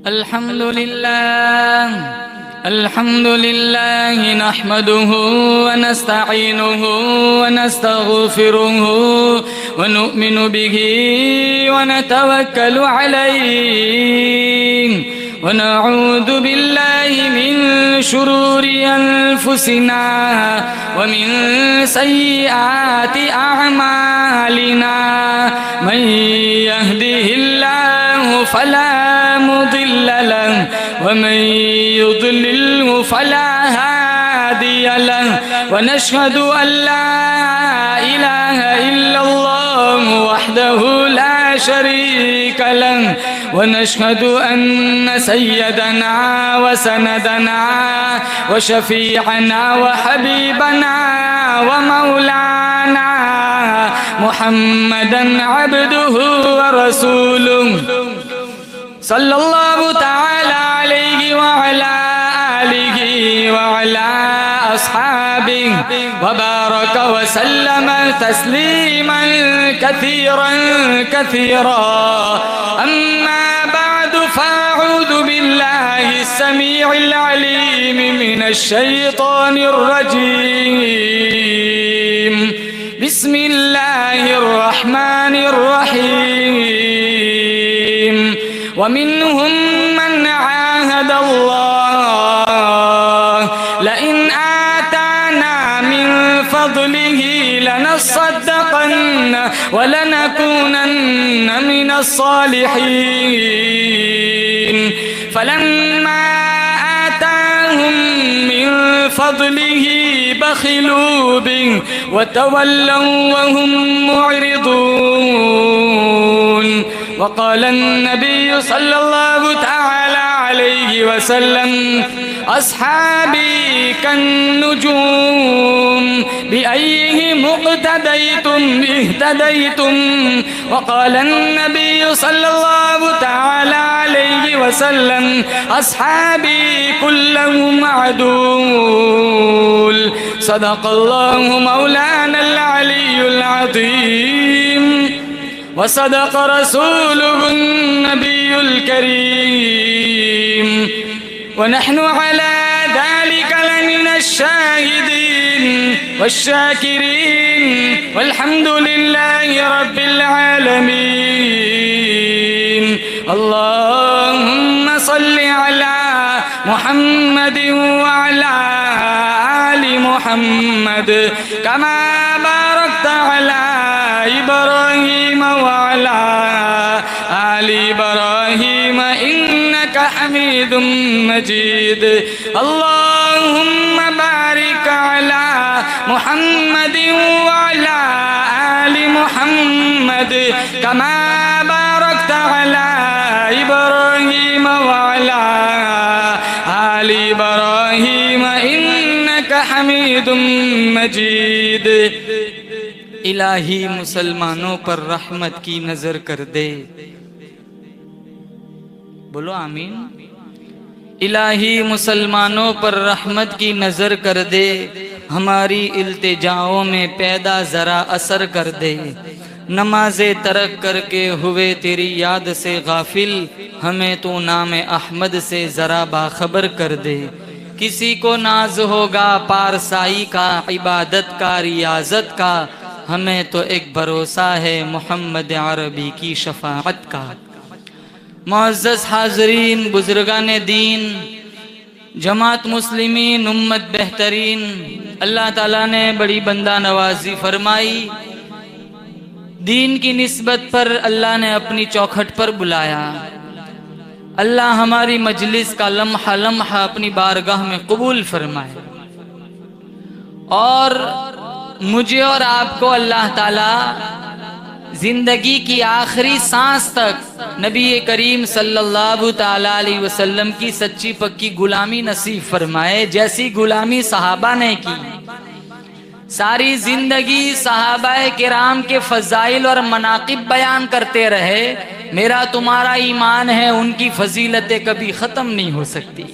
अल्हम्दुलिल्लाह नहमदुहु व नस्तईनुहु व नस्तगफिरुहु व नु'मिनु बिही व नतवक्कलु अलैहि व नऊज़ु बिल्लाहि मिन शुरूरि अनफुसिना व मिन सय्यिआति अअमालिना मन यहदिहिल्लाहु फला मुदिल्ल लहु व मन युद्लिल्हु फला हादिय लहु व नशहदु अल्ला इलाहा इल्लल्लाह वहदहु ला शरीक लहु व नशहदु अन्न सय्यदना व सनदना व शफीअना व हबीबना व मौलाना मुहम्मदन अब्दुहु व रसूलुहु सल्लल्लाहु तआला अलैहि व अला आलिहि व अला अस्हाबिहि व बारक व सल्लम तस्लीमन कसीरन कसीरा अम्मा बअदु फअऊज़ु बिल्लाहि अस्समीइल अलीम मिनश शैतानिर रजीम बिस्मिल्लाहिर रहमानिर रहीम वमिन्हुम मन आहदल्लाह लइन आताना मिन फज़लिही लनस्सद्दक़न्न व लनकूनन्न मिनस सालिहीन फलम्मा आताहुम मिन फज़लिही बखिलू बिही व तवल्लव व हुम मुअरिदून वक़ाल नबी सल्लल्लाहु तआला अलैहि वसल्लम अस्हाबी कन्नुजूम बिअय्यिहिम मुक़्तदय्तुम इह्तदय्तुम वक़ाल नबी सल्लल्लाहु तआला अलैहि वसल्लम अस्हाबी कुल्लुहुम अदूल सदक़ल्लाहु मौलानल अलियुल अज़ीम वसदक़ रसूलुहुन नबियुल करीम वनहनु अला ज़ालिका लमिनश शाहिदीन वश्शाकिरीन वल्हम्दुलिल्लाहि रब्बिल आलमीन अल्लाहुम्मा सल्लि अला मुहम्मदिन व अला आलि मुहम्मद कमा बारकता अला इब्राहीम व अला आलि इब्राहीम इन्नका हमीदुम मजीद अल्लाहुम्मा बारिक अला मुहम्मदिन व अला आलि मुहम्मद कमा बारकता अला इब्राहीम व अला आलि इब्राहीम इन्नका हमीदुम मजीद। इलाही मुसलमानों पर रहमत की नजर कर दे, बोलो आमीन। इलाही मुसलमानों पर रहमत की नजर कर दे, हमारी इल्तिजाओं में पैदा जरा असर कर दे। नमाज़े तरक करके हुए तेरी याद से गाफिल, हमें तो नाम अहमद से जरा बाखबर कर दे। किसी को नाज होगा पारसाई का, इबादत का, रियाजत का, हमें तो एक भरोसा है मोहम्मद अरबी की शफाअत का। मुअज़्ज़ज़ हाज़रीन, बुज़ुर्गान दीन, जमात मुस्लिमीन, उम्मत बेहतरीन, अल्लाह ताला ने बड़ी बंदा नवाजी फरमाई। दीन की निस्बत पर अल्लाह ने अपनी चौखट पर बुलाया। अल्लाह हमारी मजलिस का लम्हा लम्हा अपनी बारगाह में कबूल फरमाए और मुझे और आपको अल्लाह ताला जिंदगी की आखिरी सांस तक नबी करीम सल्लल्लाहु ताला अलैहि वसल्लम की सच्ची पक्की गुलामी नसीब फरमाए, जैसी गुलामी सहाबा ने की। सारी जिंदगी सहाबाए किराम के फजाइल और मनाकिब बयान करते रहे। मेरा तुम्हारा ईमान है उनकी फजीलतें कभी खत्म नहीं हो सकती।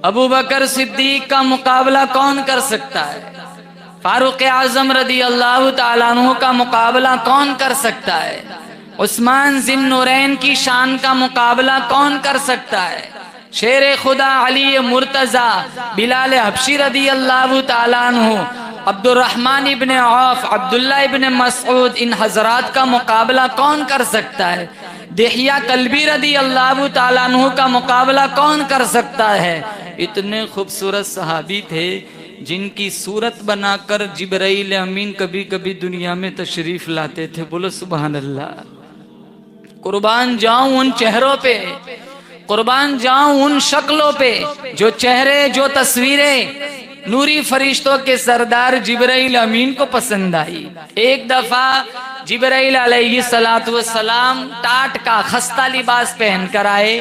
अबू बकर सिद्दीक का मुकाबला कौन कर सकता है? फारूक आजम रदी अल्लाह तआला अन्हु का मुकाबला कौन कर सकता है? उस्मान ज़िन्नुरैन की शान का मुकाबला कौन कर सकता है? शेर खुदा अली मुर्तज़ा, बिलाल हबशी रदी अल्लाह ताला अन्हु, अब्दुर्रहमान इब्ने औफ, अब्दुल्ला इब्ने मसऊद, इन हजरात का मुकाबला कौन कर सकता है? देहिया कल्बी रदी अल्लाह ताला अन्हु का मुकाबला कौन कर सकता है? इतने खूबसूरत सहाबी थे जिनकी सूरत बनाकर जिब्राइल अमीन कभी कभी दुनिया में तशरीफ लाते थे। बोलो सुभान अल्लाह। कुर्बान जाऊं उन चेहरों पे, कुर्बान जाऊं उन शक्लों पे, जो चेहरे, जो तस्वीरें नूरी फरिश्तों के सरदार जिब्राइल अमीन को पसंद आई। एक दफा जिब्राइल अलैहिस्सलातु वस्सलाम टाट का खस्ता लिबास पहन कर आए।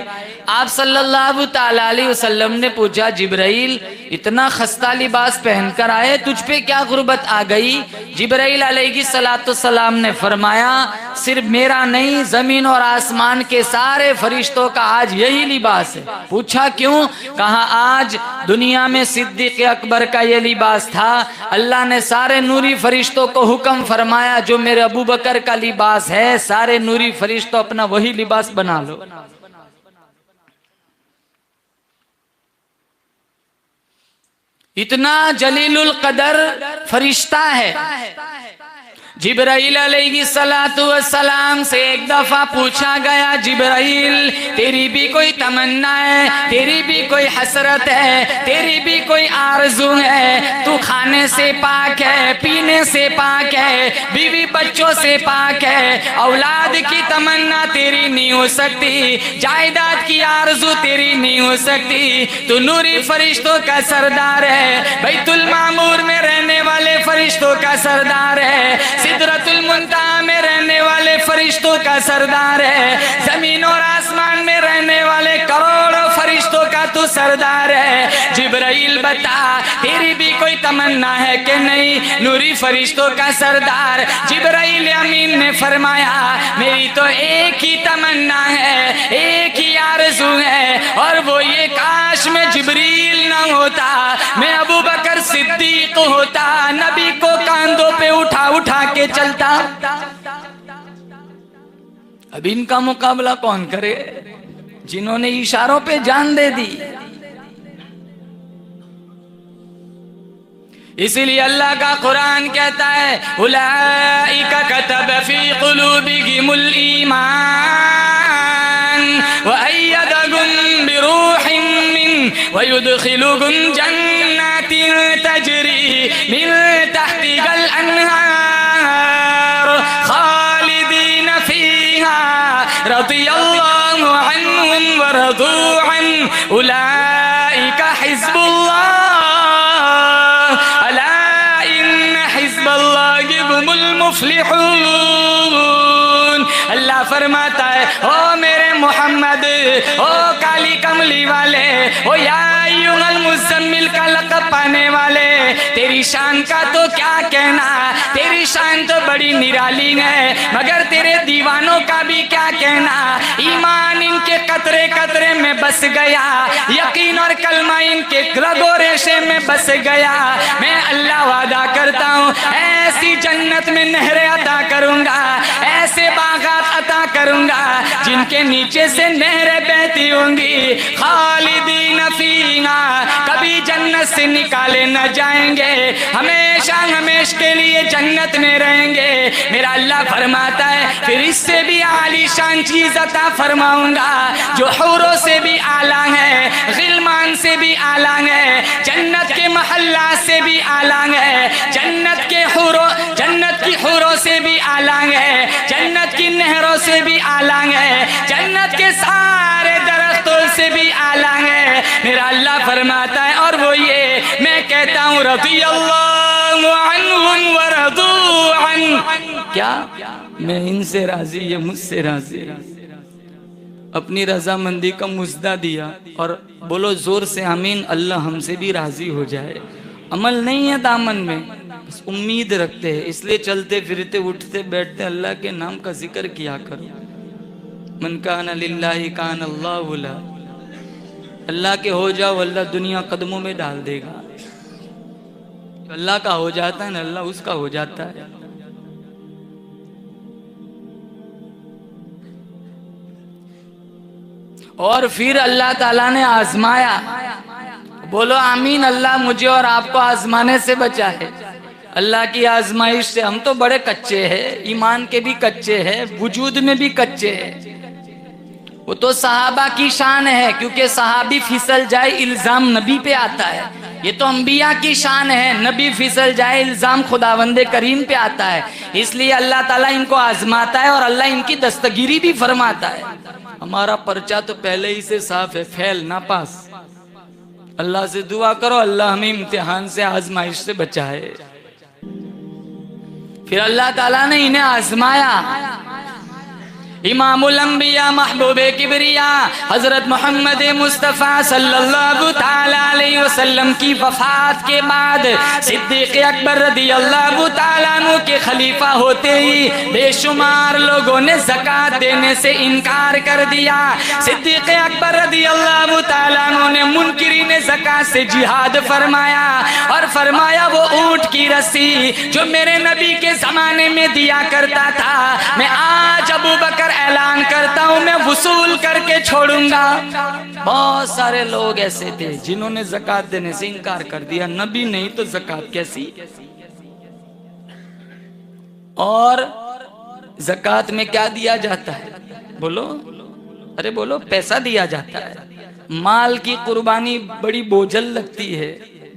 आप सल्लल्लाहु ताला अलैहि वसल्लम ने पूछा, जिब्राइल इतना खस्ता लिबास पहन कर आए, तुझ पे क्या गुर्बत आ गई? जिब्राइल अलैहिस्सलातु वस्सलाम ने फरमाया, सिर्फ मेरा नहीं, जमीन और आसमान के सारे फरिश्तों का आज यही लिबास है। पूछा क्यों? कहा आज दुनिया में सिद्दीक अकबर का ये लिबास था, अल्लाह ने सारे नूरी फरिश्तों को हुक्म फरमाया जो मेरे अबू बकर का लिबास है, सारे नूरी फरिश्तों अपना वही लिबास बना लो। इतना जलीलुल कदर फरिश्ता है। जिब्राइल अलैहिस्सलातु वस्सलाम से एक दफा पूछा गया, जिब्राइल तेरी भी कोई तमन्ना है, तेरी भी कोई हसरत है, तेरी भी कोई आरज़ू है? तू खाने से पाक है, पीने से पाक है, बीवी बच्चों से पाक है, औलाद की तमन्ना तेरी नहीं हो सकती, जायदाद की आरज़ू तेरी नहीं हो सकती। तू नूरी फरिश्तों का सरदार है, बैतुल मामूर में रहने वाले फरिश्तों का सरदार है, सिदरतुल मुंतहा में रहने वाले फरिश्तों का सरदार है, जमीन और आसमान में रहने वाले करोड़ों फरिश्तों का तू सरदार है। जिब्राइल बता, तेरी भी कोई तमन्ना है कि नहीं? नूरी फरिश्तों का सरदार जिब्राइल अमीन ने फरमाया, मेरी तो एक ही तमन्ना है, एक ही आरज़ू है, और वो ये काश मैं जिब्रील ना होता, मैं अबू बकर सिद्दीक होता, नबी को कांधों पे उठा उठा के चलता। अब इनका मुकाबला कौन करे जिन्होंने इशारों पे जान दे दी? इसीलिए अल्लाह का कुरान कहता है, उलाइका कतब फी कुलूबिहिमुल ईमान व अय्यदहुम बिरूहिम मिन व युदखिलुहुम जन्नातिन तजरी मिन तहतिहल अन्हार खालिदीन फीहा रदियल्लाहु अन्हुम व रदू अन उलाइका हिज़्बुल्लाह अला इन्न हिज़्बल्लाहि हुमुल मुफ्लिहून। अल्लाह फरमाता है, ओ मेरे मोहम्मद, ओ काली कमली वाले, ओ या अय्युहल मुज़म्मिल का लक़ब पाने वाले, तेरी शान का तो क्या कहना, तेरी शान तो बड़ी निराली है, मगर तेरे दीवानों का भी क्या कहना। ईमान इनके कतरे कतरे में बस गया, यकीन और कलमा इनके रगो रेशे में बस गया। मैं अल्लाह वादा करता हूँ, ऐसी जन्नत में नहरें अता करूँगा, ऐसे बागात अता करूँगा जिनके नीचे से नहरें बहती होंगी। खालिदीन फीहा, कभी जन्नत से निकाले न जाएंगे, हमेशा हमेशा के लिए जन्नत में रहेंगे। मेरा अल्लाह फरमाता है, फिर इससे भी आलीशान चीज अता फरमाऊंगा जो हूरों से भी आला है, गिलमान से भी आला है, जन्नत के महल्ला से भी आला है, जन्नत की हूरों से भी आला है, जन्नत की नहरों से भी आला है, जन्नत के सारे दरख्तों से भी आला है। मेरा अल्लाह फरमाता है, और वो ये मैं कहता हूँ, रज़ियल्लाहु अन्हुम व रदू अन, क्या मैं इनसे राजी, ये मुझसे राजी। अपनी रजामंदी का मुजदा दिया, और बोलो जोर से आमीन, अल्लाह हमसे भी राजी हो जाए। अमल नहीं है दामन में, बस उम्मीद रखते हैं, इसलिए चलते फिरते उठते बैठते अल्लाह के नाम का जिक्र किया करो। मन कान लिल्लाहि कान अल्लाहु लहु, अल्लाह के हो जाओ, अल्लाह दुनिया कदमों में डाल देगा। अल्लाह का हो जाता है ना, अल्लाह उसका हो जाता है। और फिर अल्लाह ताला ने आजमाया। बोलो आमीन। अल्लाह मुझे और आपको आजमाने से बचा है। अल्लाह की आजमाइश से हम तो बड़े कच्चे हैं, ईमान के भी कच्चे हैं, वजूद में भी कच्चे हैं। वो तो सहाबा की शान है, क्योंकि सहाबी फिसल जाए इल्जाम नबी पे आता है। ये तो अंबिया की शान है, नबी फिसल जाए इल्जाम खुदावंदे करीम पे आता है। इसलिए अल्लाह ताला इनको आजमाता है और अल्लाह इनकी दस्तगिरी भी फरमाता है। हमारा पर्चा तो पहले ही से साफ है, फेल ना पास। अल्लाह से दुआ करो अल्लाह हमें इम्तिहान से आजमाइश से बचाए। फिर अल्लाह ताला ने इन्हें आजमाया। इमामुल अंबिया महबूबे किबरिया हजरत मोहम्मद मुस्तफ़ा सल्लल्लाहु ताला अलैहि वसल्लम की वफात के बाद सिद्दीक़ अकबर रदियल्लाहु ताला अन्हु के खलीफा होते ही बेशुमार लोगों ने ज़कात देने से इनकार कर दिया। सिद्दीक़ अकबर रदियल्लाहु ताला अन्हु ने मुनकिरीन ज़कात से जिहाद फरमाया और फरमाया वो ऊंट की रस्सी जो मेरे नबी के ज़माने में दिया करता था, मैं आज अबू बकर ऐलान करता हूं मैं वसूल करके छोड़ूंगा। बहुत सारे लोग ऐसे थे जिन्होंने ज़कात देने से इनकार कर दिया। नबी नहीं तो ज़कात कैसी। और ज़कात में क्या दिया जाता है? बोलो, अरे बोलो, पैसा दिया जाता है। माल की कुर्बानी बड़ी बोझल लगती है।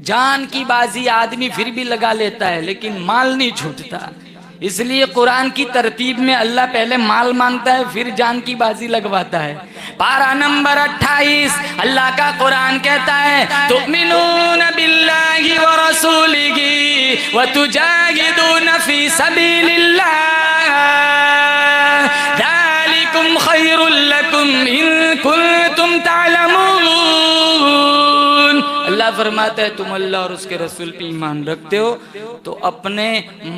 जान की बाजी आदमी फिर भी लगा लेता है, लेकिन माल नहीं छूटता। इसलिए कुरान की तरतीब में अल्लाह पहले माल मांगता है, फिर जान की बाजी लगवाता है। पारा नंबर 28 अल्लाह का कुरान कहता है तुमिनून बिल्लाहि व रसूलिही व तुजाहिदून फी सबीलिल्लाह ज़ालिकुम खैरुल लकुम इन कुंतुम तालमून। अल्लाह फरमाता है तुम अल्लाह और उसके रसूल पे ईमान रखते हो तो अपने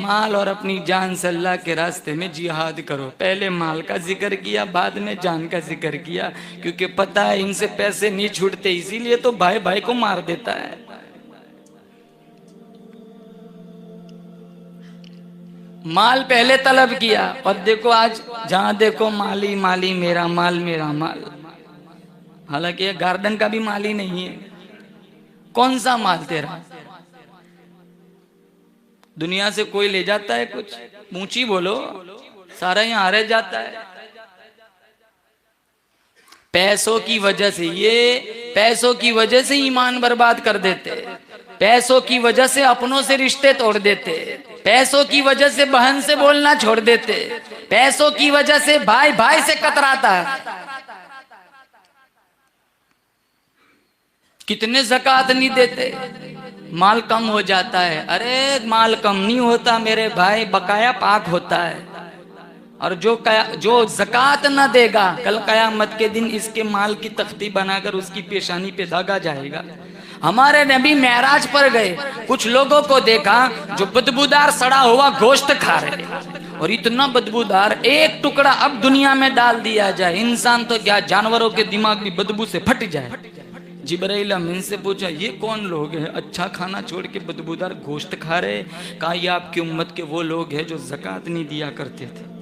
माल और अपनी जान से अल्लाह के रास्ते में जिहाद करो। पहले माल का जिक्र किया, बाद में जान का जिक्र किया, क्योंकि पता है इनसे पैसे नहीं छूटते, इसीलिए तो भाई भाई को मार देता है। माल पहले तलब किया और देखो आज जहां देखो माली माली, मेरा माल मेरा माल। हालांकि गार्डन का भी माली नहीं है। कौन सा माल तेरा? दुनिया से कोई ले जाता है कुछ? ऊंची बोलो, सारा यहाँ रह जाता है। पैसों की वजह से, ये पैसों की वजह से ईमान बर्बाद कर देते, पैसों की वजह से अपनों से रिश्ते तोड़ देते, पैसों की वजह से बहन से बोलना छोड़ देते, पैसों की वजह से भाई भाई से कतराता है। कितने ज़कात नहीं देते, माल कम हो जाता है। अरे माल कम नहीं होता मेरे भाई, बकाया पाक होता है। और जो ज़कात न देगा कल क़यामत के दिन इसके माल की तख्ती बनाकर उसकी पेशानी पे दागा जाएगा। हमारे नबी मेराज पर गए, कुछ लोगों को देखा जो बदबूदार सड़ा हुआ गोश्त खा रहे, और इतना बदबूदार एक टुकड़ा अब दुनिया में डाल दिया जाए, इंसान तो क्या जानवरों के दिमाग भी बदबू से फट जाए। जिब्राइल अमीन से पूछा ये कौन लोग हैं अच्छा खाना छोड़ के बदबूदार गोश्त खा रहे? कहा ये आपकी उम्मत के वो लोग हैं जो ज़कात नहीं दिया करते थे।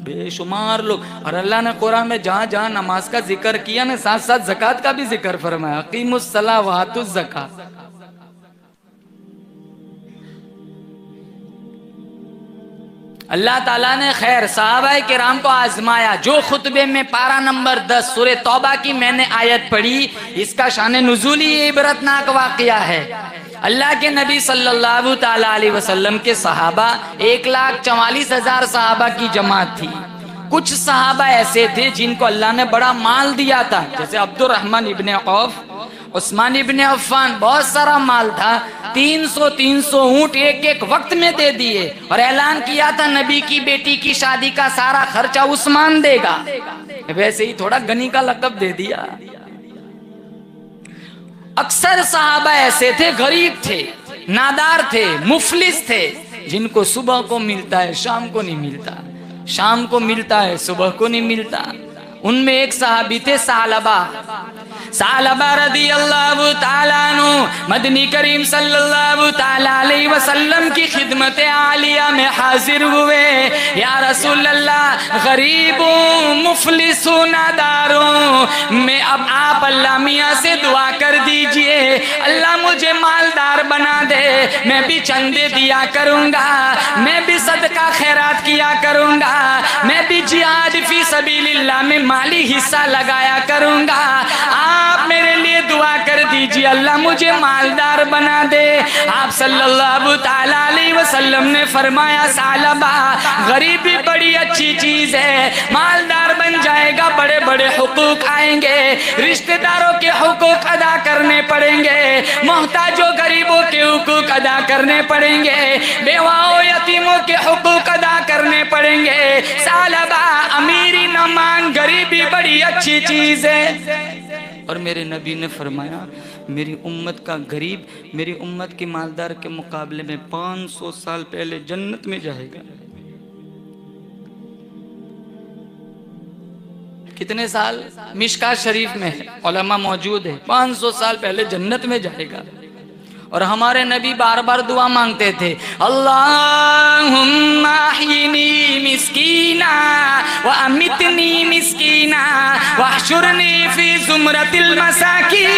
बेशुमार लोग। और अल्लाह ने कुरान में जहां जहां नमाज का जिक्र किया ना, साथ साथ ज़कात का भी जिक्र फरमाया, अकीमुस सलाह व आतुज़ ज़कात। अल्लाह ताला ने खैर सहाबाए किराम को आजमाया। जो खुतबे में पारा नंबर 10 सूरह तौबा की मैंने आयत पढ़ी, इसका शान नुज़ूली इबरतनाक वाक़या है। अल्लाह के नबी सल्लल्लाहु ताला अलैहि वसल्लम के सहाबा 1,44,000 सहाबा की जमात थी। कुछ सहाबा ऐसे थे जिनको अल्लाह ने बड़ा माल दिया था, जैसे अब्दुर्रहमान इब्ने औफ, उस्मान इब्ने अफ़्फ़ान, बहुत सारा माल था। 300 ऊंट एक एक वक्त में दे दिए और ऐलान किया था नबी की बेटी की शादी का सारा खर्चा उस्मान देगा। वैसे ही थोड़ा गनी का लक़ब दे दिया। अक्सर सहाबा ऐसे थे, गरीब थे, नादार थे, मुफलिस थे, जिनको सुबह को मिलता है शाम को नहीं मिलता, शाम को मिलता है सुबह को नहीं मिलता। उनमें एक सहाबी थे सालबा। सालबा रदियल्लाहु ताला अन्हु मदनी करीम सल्लल्लाहु ताला अलैहि वसल्लम की खिदमत आलिया में हाजिर हुए। या रसूल अल्लाह, गरीबों मुफलिसों नादारों मैं अब आप अल्लाह मियाँ से दुआ कर दीजिए, अल्लाह मुझे मालदार बना दे, मैं भी चंदे दिया करूँगा, मैं भी सदका खैरात किया करूँगा, मैं भी जिहाद फी सबीलिल्लाह में माली हिस्सा लगाया करूँगा। आप मेरे लिए दुआ कर दीजिए, अल्लाह मुझे मालदार बना दे। आप सल्लल्लाहु ताला अलैहि वसल्लम ने फरमाया, सालबा गरीबी बड़ी अच्छी चीज है, मालदार बन जाएगा, बड़े बड़े हुकूक आएंगे, रिश्तेदारों के हुकूक अदा करने पड़ेंगे, मोहताजों गरीबों के हुकूक अदा करने पड़ेंगे, बेवाओं यतीमों के हुकूक अदा करने पड़ेंगे। सालबा अमीरी न मांग, गरीबी बड़ी अच्छी चीज है। और मेरे नबी ने फरमाया, मेरी उम्मत का गरीब मेरी उम्मत के मालदार के मुकाबले में 500 साल पहले जन्नत में जाएगा। कितने साल? मिशकात शरीफ में है, उलमा मौजूद है, 500 साल पहले जन्नत में जाएगा। और हमारे नबी बार बार दुआ मांगते थे, अल्लाहुम्मा अहयिनी मिस्कीना व अमितनी मिस्कीना वहशुरनी फी ज़ुमरतिल मसाकीन।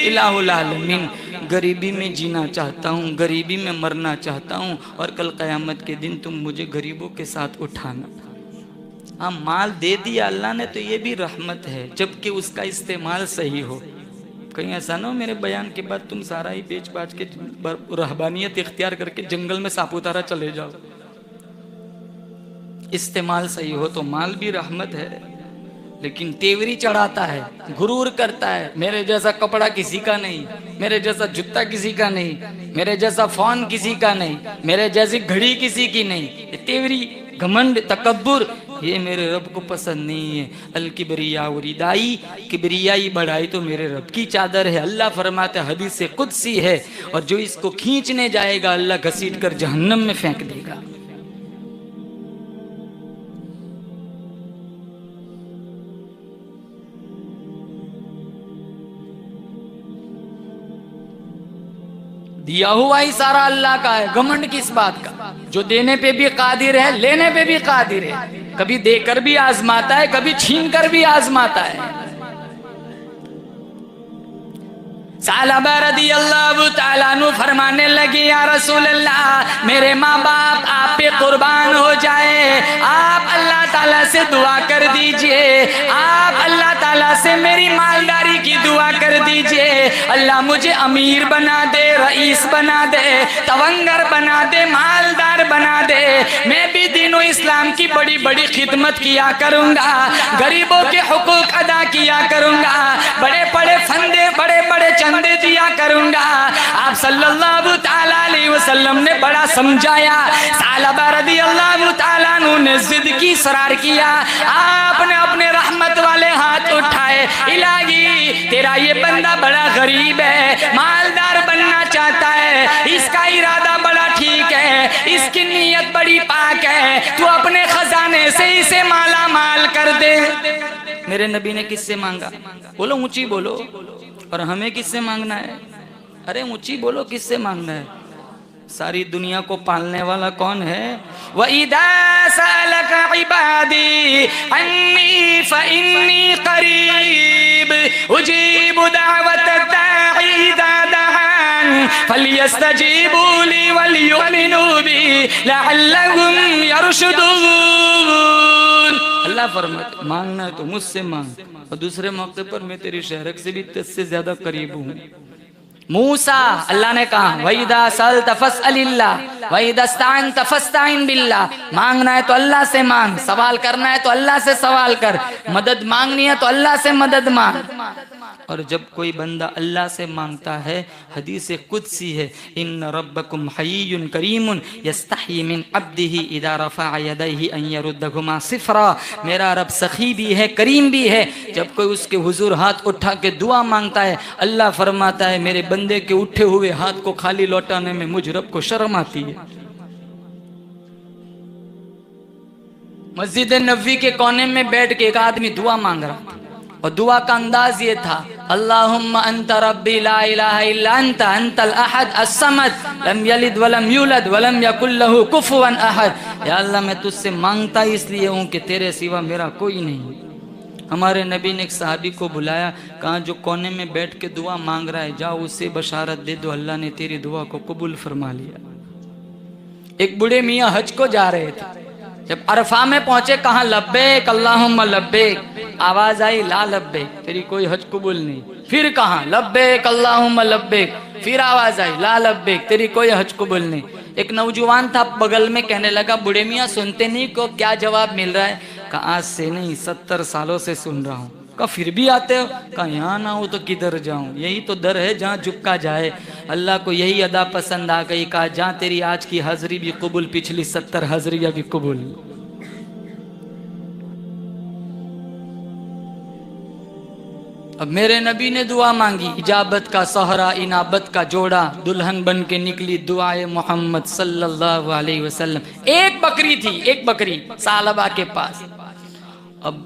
इलाहुल आलमीन, गरीबी में जीना चाहता हूँ, गरीबी में मरना चाहता हूँ, और कल क़यामत के दिन तुम मुझे गरीबों के साथ उठाना। हाँ, माल दे दिया अल्लाह ने तो ये भी रहमत है, जबकि उसका इस्तेमाल सही हो। कहीं ऐसा ना हो मेरे बयान के बाद तुम सारा ही बेच बाच के रहबानियत इख्तियार करके जंगल में सापुतारा चले जाओ। इस्तेमाल सही हो तो माल भी रहमत है, लेकिन तेवरी चढ़ाता है, गुरूर करता है, मेरे जैसा कपड़ा किसी का नहीं, मेरे जैसा जूता किसी का नहीं, मेरे जैसा फोन किसी का नहीं, मेरे जैसी घड़ी किसी की नहीं। तेवरी, घमंड, तकब्बुर, ये मेरे रब को पसंद नहीं है। अल किबरिया उरिदाई, किबरियाई बढ़ाई तो मेरे रब की चादर है। अल्लाह फरमाते हदीस से कुदसी है, और जो इसको खींचने जाएगा अल्लाह घसीट कर जहन्नम में फेंक देगा। दिया हुआ ही सारा अल्लाह का है, घमंड किस बात का? जो देने पे भी कादिर है, लेने पे भी कादिर है, कभी देकर भी आजमाता है, कभी छीन कर भी आजमाता है। सालबा रदियल्लाहु ताला अन्हु फरमाने लगे, या रसूल अल्लाह, मेरे माँ बाप आप पे कुर्बान हो जाए, आप अल्लाह ताला से दुआ कर दीजिए, आप अल्लाह ताला से मेरी मालदारी की दुआ कर दीजिए, अल्लाह मुझे अमीर बना दे, रईस बना दे, तवंगर बना दे, मालदार बना दे, मैं भी दीनो इस्लाम की बड़ी बड़ी खिदमत किया करूँगा, गरीबों के हुकूक अदा किया करूँगा, बड़े बड़े फंदे, बड़े बड़े चंदे दिया करूँगा। आप सल्लल्लाहु ताला अलैहि वसल्लम ने बड़ा समझाया। सालबा रदियल्लाहु ताला अन्हु ने जिद की, सरार किया, आपने अपने रहमत वाले हाथ उठाए, इलाही तेरा ये बंदा बड़ा गरीब है, मालदार बनना चाहता है, इसका इरादा बड़ा ठीक है, इसकी नीयत बड़ी पाक है, तू अपने खजाने से इसे माला माल कर दे। मेरे नबी ने किससे मांगा? बोलो ऊंची बोलो। और हमें किससे मांगना है? अरे ऊंची बोलो, किससे मांगना है? सारी दुनिया को पालने वाला कौन है? वइदा सअलका इबादी अन्नी फइन्नी करीब उजीबु दावत दाई इदा दआन फलियस्तजीबू ली वलियुमिनू बी लअल्लहुम यरशुदून। अल्लाह फरमाता, मांगना है तो मुझसे मांग, और दूसरे मौके पर मैं तेरी शहरक से भी 10 से ज्यादा करीब हूँ। मूसा, अल्लाह ने कहा वइदा सअलत फस्अलिल्लाह वइदा इस्तअनत फस्तईन बिल्लाह, मांगना है तो अल्लाह से मांग, सवाल करना है तो अल्लाह से सवाल कर, मदद मांगनी है तो अल्लाह से मदद मांग। और जब कोई बंदा अल्लाह से मांगता है, हदीस कुदसी है, इन्न रब्बकुम हय्युन करीमुन यस्तही मिन अब्दिही इदा रफ़अ यदैहि अन यरुद्दहुमा सिफ़रा। मेरा रब सखी भी है, करीम भी है, जब कोई उसके हुजूर हाथ उठा के दुआ मांगता है, अल्लाह फरमाता है मेरे बंदे के उठे हुए हाथ को खाली लौटाने में मुझ रब को शर्म आती है। मस्जिद नबवी के कोने में बैठ के एक आदमी दुआ मांग रहा था, और दुआ का अंदाज ये था, अल्लाहुम्मा अंता रब्बी ला इलाहा इल्ला अंता अंतल अहद अस्समद लम यलिद वलम यूलद वलम यकुल लहू कुफुवन अहद। या अल्लाह मैं तुझसे मांगता इसलिए हूँ कि तेरे सिवा मेरा कोई नहीं। हमारे नबी ने एक सहाबी को बुलाया, कहा जो कोने में बैठ के दुआ मांग रहा है जाओ उससे बशारत दे दो, अल्लाह ने तेरी दुआ को कबूल फरमा लिया। एक बूढ़े मियाँ हज को जा रहे थे, जब अरफा में पहुंचे कहा लब्बैक अल्लाहुम्मा लब्बैक, आवाज आई ला लब्बैक, तेरी कोई हज कबूल नहीं। फिर कहा लब्बैक अल्लाहुम्मा लब्बैक, फिर आवाज आई ला लब्बैक, तेरी कोई हज कबूल नहीं। एक नौजवान था बगल में, कहने लगा बूढ़े मियाँ सुनते नहीं को क्या जवाब मिल रहा है? कहा आज से नहीं 70 सालों से सुन रहा हूँ। कहा फिर भी आते हो? कहा यहाँ ना हो तो किधर जाऊँ, यही तो दर है जहाँ झुका जाए। अल्लाह को यही अदा पसंद आ गई, कहा जहाँ तेरी आज की हाजिरी भी कबूल, पिछली 70 हाजिरियाँ भी कबूल। अब मेरे नबी ने दुआ मांगी, इजाबत का सहरा इनाबत का जोड़ा, दुल्हन बन के निकली दुआए मोहम्मद सल्लल्लाहु अलैहि वसल्लम। एक बकरी थी, एक बकरी सालबा के पास। अब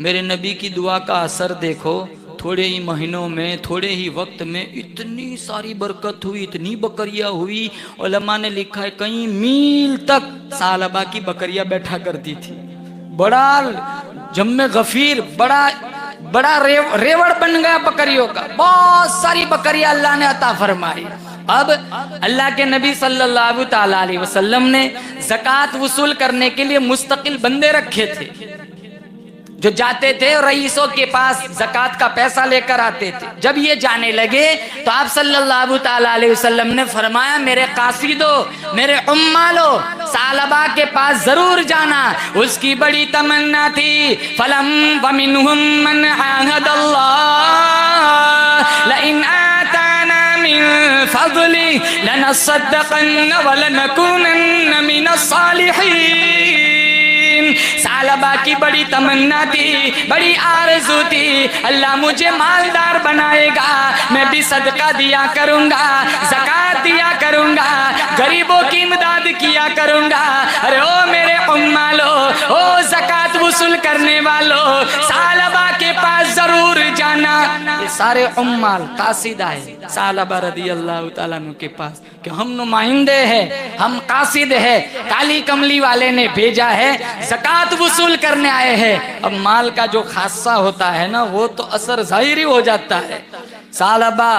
मेरे नबी की दुआ का असर देखो, थोड़े ही महीनों में, थोड़े ही वक्त में इतनी सारी बरकत हुई, इतनी बकरियां हुई। उलमा ने लिखा है कई मील तक सालबा की बकरियां बैठा करती थी। बड़ा जम्मे गफीर, बड़ा रेवड़ बन गया बकरियों का। बहुत सारी बकरियां अल्लाह ने अता फरमाई। अब अल्लाह के नबी सल्लल्लाहु ताला अलैहि वसल्लम ने ज़कात वसूल करने के लिए मुस्तकिल बंदे रखे थे, जो जाते थे रईसों के पास ज़कात का पैसा लेकर आते थे। जब ये जाने लगे तो आप सल्लल्लाहु ताला अलैहि वसल्लम ने फरमाया मेरे कासिदो, मेरे उम्मालो, सालबा के पास जरूर जाना। उसकी बड़ी तमन्ना थी। फलम वमिनहुम मन आहदल्लाह लइन आताना मिन फज़ली लनसद्दक़न्न वलनकुनन्न मिनस सालिहीन। सालबा की बड़ी तमन्ना थी, बड़ी आरज़ू थी, अल्लाह मुझे मालदार बनाएगा, मैं भी सदका दिया करूंगा, ज़कात दिया करूंगा, गरीबों की इमदाद किया करूंगा। अरे ओ मेरे उम्मालो, ओ ज़कात वसूल करने वालों, सालबा के पास जरूर जाना। ये सारे उम्माल कासिद आए सालबा रदी अल्लाह ताला अन्हु के पास कि हम नुमाइंदे हैं, हम कासिद है, काली कमली वाले ने भेजा है, ज़कात वसूल करने आए हैं। अब माल का जो खासा होता है ना, वो तो असर जाहिरी हो जाता है। सालबा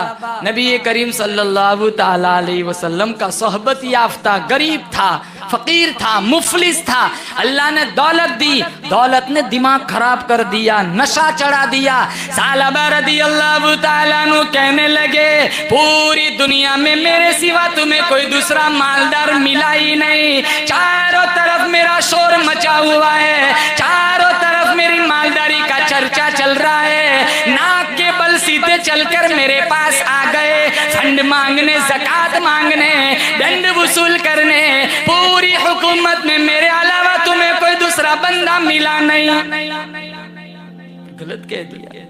नबी करीम सल्लल्लाहु ताला अलैहि वसल्लम का सोहबत याफ्ता गरीब था, फकीर था, मुफलिस था। अल्लाह ने दौलत दी, दौलत ने दिमाग खराब कर दिया, नशा चढ़ा दिया। सालबा रदी अल्लाह ताला अन्हु कहने लगे पूरी दुनिया में मेरे सिवा तुम्हें कोई दूसरा मालदार मिला ही नहीं। चारों तरफ मेरा शोर मचा हुआ है, चारों तरफ मेरी मालदारी का चर्चा चल रहा है। नाक के बल सीधे चलकर मेरे पास आ गए, फंड मांगने, ज़कात मांगने, दंड वसूल करने। पूरी हुकूमत में मेरे अलावा तुम्हें कोई दूसरा बंदा मिला नहीं। गलत कह दिया,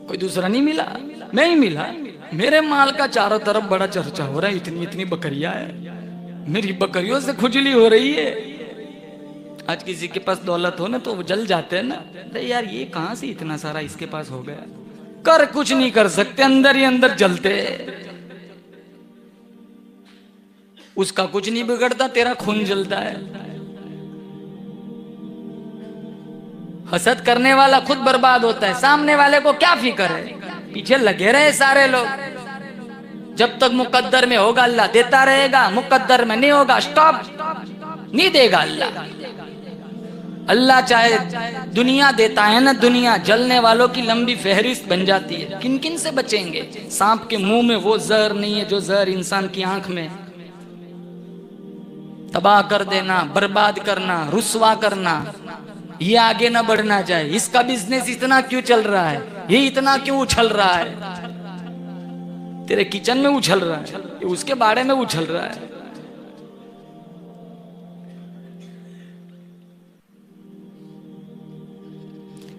कोई दूसरा नहीं मिला, मैं ही मिला। मेरे माल का चारों तरफ बड़ा चर्चा हो रहा है, इतनी इतनी बकरियां है, मेरी बकरियों से खुजली हो रही है। आज किसी के पास दौलत हो ना तो वो जल जाते हैं ना, अरे यार ये कहां से इतना सारा इसके पास हो गया। कर कुछ नहीं कर सकते, अंदर ही अंदर जलते। उसका कुछ नहीं बिगड़ता, तेरा खून जलता है। हसद करने वाला खुद बर्बाद होता है, सामने वाले को क्या फिक्र है। पीछे लगे रहे सारे लोग। जब तक मुकद्दर में होगा अल्लाह देता रहेगा, मुकद्दर में नहीं होगा स्टॉप, नहीं देगा अल्लाह। अल्लाह चाहे दुनिया देता है ना, दुनिया जलने वालों की लंबी फहरिस्त बन जाती है। किन किन से बचेंगे? सांप के मुंह में वो जहर नहीं है जो जहर इंसान की आंख में। तबाह कर देना, बर्बाद करना, रुसवा करना, ये आगे ना बढ़ना चाहिए। इसका बिजनेस इतना क्यों चल रहा है, ये इतना क्यों उछल रहा है, तेरे किचन में उछल रहा है, ये उसके बारे में उछल रहा है।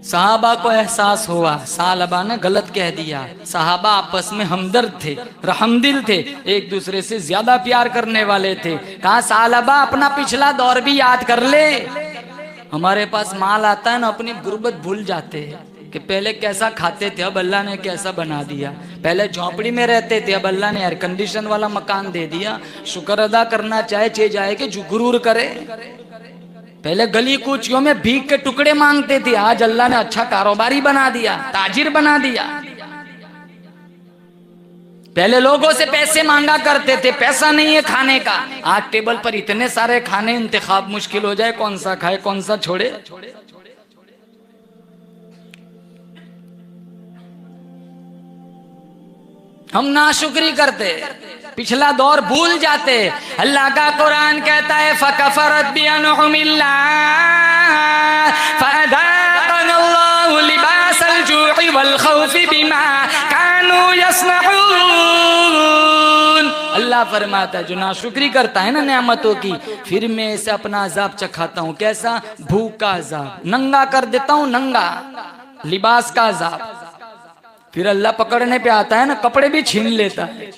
सहाबा को एहसास हुआ सालबा ने गलत कह दिया। सहाबा आपस में हमदर्द थे, रहमदिल थे, एक दूसरे से ज्यादा प्यार करने वाले थे। कहा सालबा अपना पिछला दौर भी याद कर ले। हमारे पास माल आता है ना, अपनी गुर्बत भूल जाते हैं। कि पहले कैसा खाते थे, अब अल्लाह ने कैसा बना दिया। पहले झोंपड़ी में रहते थे, अब अल्लाह ने एयर कंडीशन वाला मकान दे दिया। शुक्र अदा करना चाहे जाए कि गुरूर करे। पहले गली कूचियों में भीख के टुकड़े मांगते थे, आज अल्लाह ने अच्छा कारोबारी बना दिया, ताजिर बना दिया। पहले लोगों से पैसे मांगा करते थे, पैसा नहीं है खाने का। आज टेबल पर इतने सारे खाने, इंतखाब मुश्किल हो जाए कौन सा खाए कौन सा छोड़े। हम नाशुक्री करते, पिछला दौर भूल जाते। अल्लाह का कुरान कहता है फकफरत बिअनउमिल्लाह फअज़ाक़नल्लाहु लिबासल जूइ वल खौफि बिमा कानू यस्नऊन। अल्लाह फरमाता है जो नाशुक्री करता है ना नेमतों की, फिर मैं इसे अपना अजाब चखाता हूँ। कैसा? भूख का अजाब, नंगा कर देता हूँ, नंगा लिबास का अजाब। फिर अल्लाह पकड़ने पे आता है ना, कपड़े भी छीन लेता है।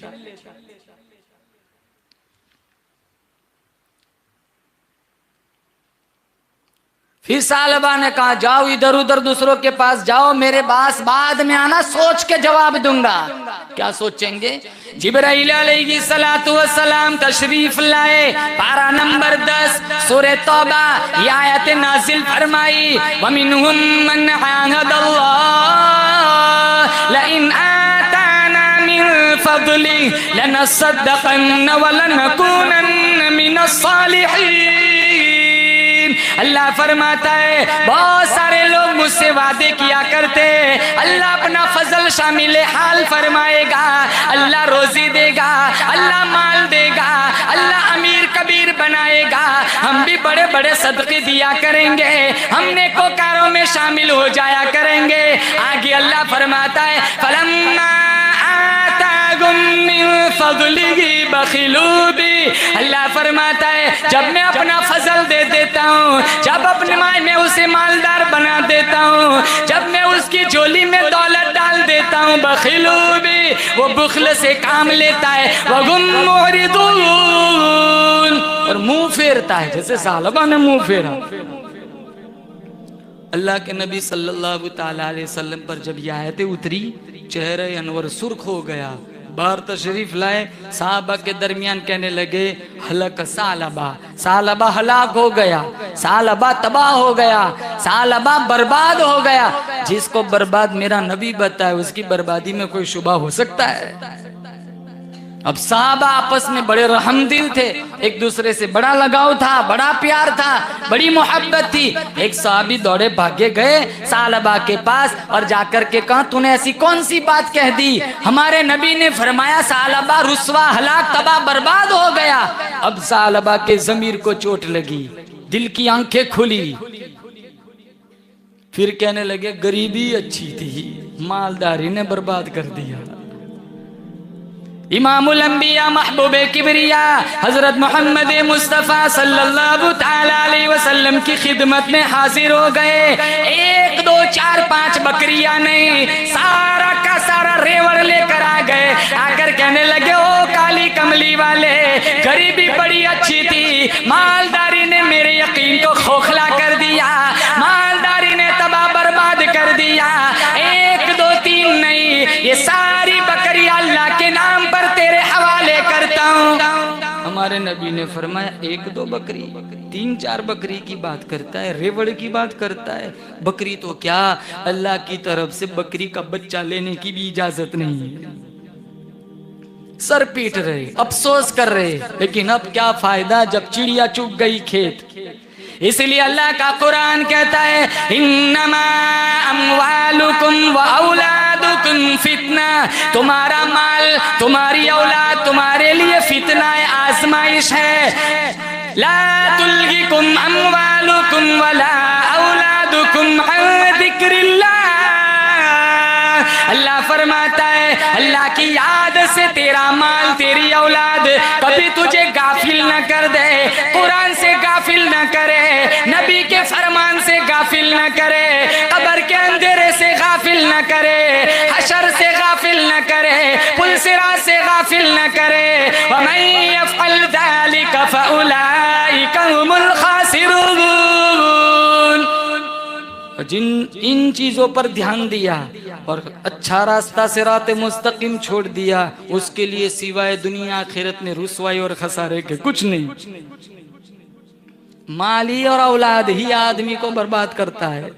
फिर सालबा ने कहा जाओ इधर उधर दूसरों के पास जाओ, मेरे पास बाद में आना, सोच के जवाब दूंगा। क्या सोचेंगे? जिब्राइल अलैहिस्सलातु वस्सलाम तशरीफ लाए, पारा नंबर 10 सूरह तौबा, ये आयत नाजिल फरमाई वमिनहुम मन अहदल्लाह लइन आताना मिन फदलि लनसद्दक़न्न वलनकुनन्न मिनस सालिहीन। अल्लाह फरमाता है बहुत सारे लोग मुझसे वादे किया करते, अल्लाह अपना फजल शामिल हाल फरमाएगा, अल्लाह रोजी देगा, अल्लाह माल देगा, अल्लाह अमीर कबीर बनाएगा, हम भी बड़े बड़े सदके दिया करेंगे, हम नेकोकारों में शामिल हो जाया करेंगे। आगे अल्लाह फरमाता है फलम्मा आतागुम मिन फज़लिही बखिलू बी। अल्लाह फरमाता है जब मैं अपना फजल दे देता हूँ, जब अपने माय में उसे मालदार बना देता हूँ, जब मैं उसकी झोली में दौलत डाल देता हूँ, बखिलू भी, वो बुखल से काम लेता है, वहुम मुरिदून, और मुंह फेरता है, जैसे सालबा ने मुंह फेरा। अल्लाह के नबी सल्लल्लाहु ताला अलैहि वसल्लम पर जब ये आयतें उतरी, चेहरे अनवर सुर्ख हो गया। बाहर तशरीफ लाए, साहबा के दरमियान कहने लगे हलक सालबा, सालबा हलाक हो गया, सालबा तबाह हो गया, सालबा बर्बाद हो गया। जिसको बर्बाद मेरा नबी बताए उसकी बर्बादी में कोई शुबा हो सकता है? अब साहबा आपस में बड़े रहमदिल थे, एक दूसरे से बड़ा लगाव था, बड़ा प्यार था, बड़ी मोहब्बत थी। एक साहबी दौड़े भागे गए सालबा के पास और जाकर के कहा तूने ऐसी कौन सी बात कह दी? हमारे नबी ने फरमाया सालबा रुस्वा हलाक तबाह बर्बाद हो गया। अब सालबा के जमीर को चोट लगी, दिल की आंखें खुली, फिर कहने लगे गरीबी अच्छी थी, मालदारी ने बर्बाद कर दिया। इमामुल अंबिया महबूबे किबरिया हजरत मोहम्मद मुस्तफ़ा सल्लल्लाहु ताला अलैहि वसल्लम की खिदमत में हाजिर हो गए। 1 2 4 5 बकरियां नहीं, सारा का सारा रेवड़ लेकर आ गए। आकर कहने लगे ओ काली कमली वाले, गरीबी बड़ी अच्छी थी, मालदारी ने मेरे यकीन को खोखला कर दिया, मालदारी ने तबाह बर्बाद कर दिया। 1 2 3 नहीं, ये सारी बकरियां अल्लाह के नाम पर तेरे हवाले करता हूँ। हमारे नबी ने फरमाया 1 2 बकरी, 3 4 बकरी की बात करता है, रेवड़ की बात करता है। बकरी तो क्या, अल्लाह की तरफ से बकरी का बच्चा लेने की भी इजाजत नहीं है। सर पीट रहे, अफसोस कर रहे, लेकिन अब क्या फायदा जब चिड़िया चुग गई खेत। इसलिए अल्लाह का कुरान कहता है इन्नमा अम्वालुकुम व औलादुकुम फितना, तुम्हारा माल तुम्हारी औलाद तुम्हारे लिए फितना है, आजमाइश है। ला तुल्गिकुम अम्वालुकुम वला औलादुकुम अन जिक्रिल्लाह। अल्लाह फरमाता है अल्लाह की याद से तेरा माल तेरी औलाद कभी तुझे गाफिल न कर दे, कुरान से गाफिल न करे, नबी के फरमान से गाफिल न करे, कब्र के अंधेरे से गाफिल न करे, हशर से गाफिल न करे, पुलसिरात से गाफिल न करे। वमन यफ़अल ज़ालिका फउलाइका हुमुल खासिरून। जिन इन चीजों पर ध्यान दिया और अच्छा रास्ता सिरात मुस्तकीम छोड़ दिया, उसके लिए सिवाय दुनिया आखिरत में रुसवाई और खसारे के कुछ नहीं। माली और औलाद ही आदमी को बर्बाद करता है।